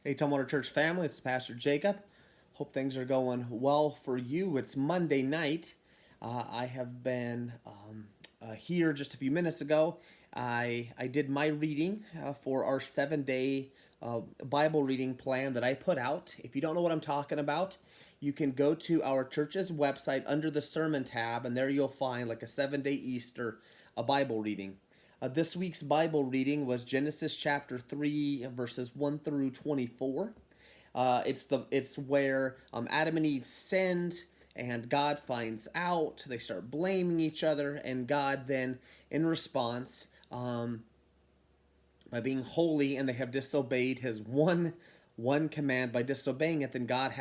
Hey, Tumwater Church family, it's Pastor Jacob. Hope things are going well for you. It's Monday night. I have been here just a few minutes ago. I did my reading for our 7-day Bible reading plan that I put out. If you don't know what I'm talking about, you can go to our church's website under the sermon tab, and there you'll find like a 7-day Easter Bible reading. This week's Bible reading was Genesis chapter 3, verses 1 through 24. It's where Adam and Eve sinned, and God finds out. They start blaming each other, and God then, in response, by being holy, and they have disobeyed His one command by disobeying it, then God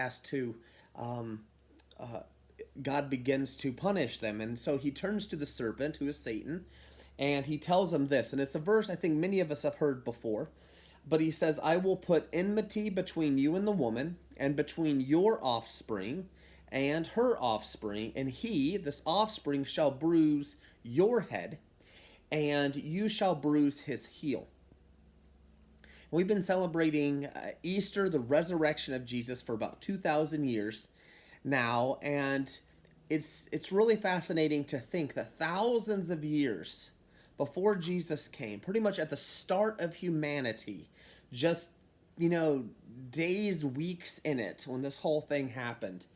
begins to punish them, and so He turns to the serpent, who is Satan. And he tells him this, and it's a verse I think many of us have heard before, but he says, I will put enmity between you and the woman, and between your offspring and her offspring, and he, this offspring, shall bruise your head, and you shall bruise his heel. We've been celebrating Easter, the resurrection of Jesus, for about 2,000 years now, and it's really fascinating to think that thousands of years before Jesus came, pretty much at the start of humanity, just, days, weeks in it when this whole thing happened.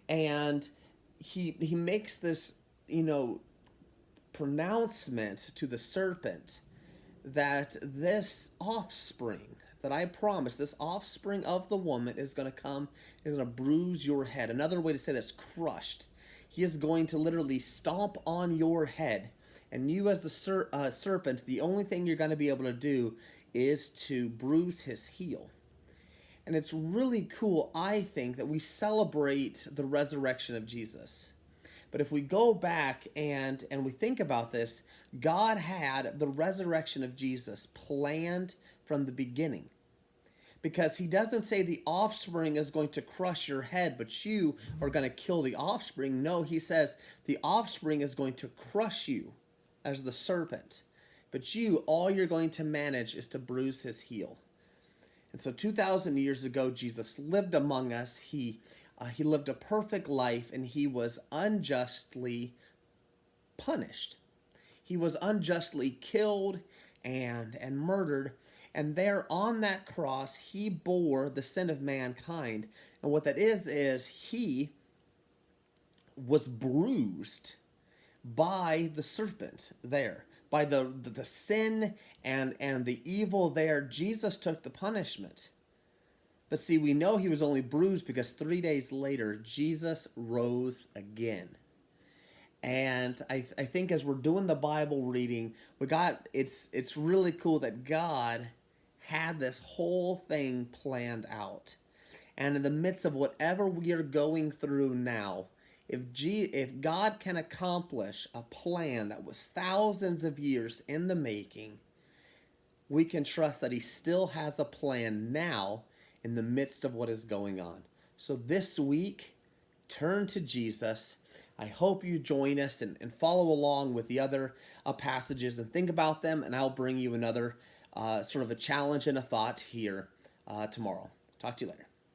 And he makes this, pronouncement to the serpent that this offspring that I promised, this offspring of the woman is going to bruise your head. Another way to say this, crushed. He is going to literally stomp on your head. And you as the serpent, the only thing you're going to be able to do is to bruise his heel. And it's really cool, I think, that we celebrate the resurrection of Jesus. But if we go back and we think about this, God had the resurrection of Jesus planned from the beginning. Because he doesn't say the offspring is going to crush your head, but you are going to kill the offspring. No, he says the offspring is going to crush you as the serpent. But you, all you're going to manage is to bruise his heel. And so 2,000 years ago, Jesus lived among us. He lived a perfect life, and he was unjustly punished. He was unjustly killed and murdered. And there on that cross, he bore the sin of mankind. And what that is he was bruised by the serpent there. By the sin and the evil there, Jesus took the punishment. But see, we know he was only bruised because 3 days later, Jesus rose again. And I think as we're doing the Bible reading, it's really cool that God had this whole thing planned out. And in the midst of whatever we are going through now, if God can accomplish a plan that was thousands of years in the making, we can trust that he still has a plan now in the midst of what is going on. So this week, turn to Jesus. I hope you join us and follow along with the other passages and think about them, and I'll bring you another sort of a challenge and a thought here tomorrow. Talk to you later.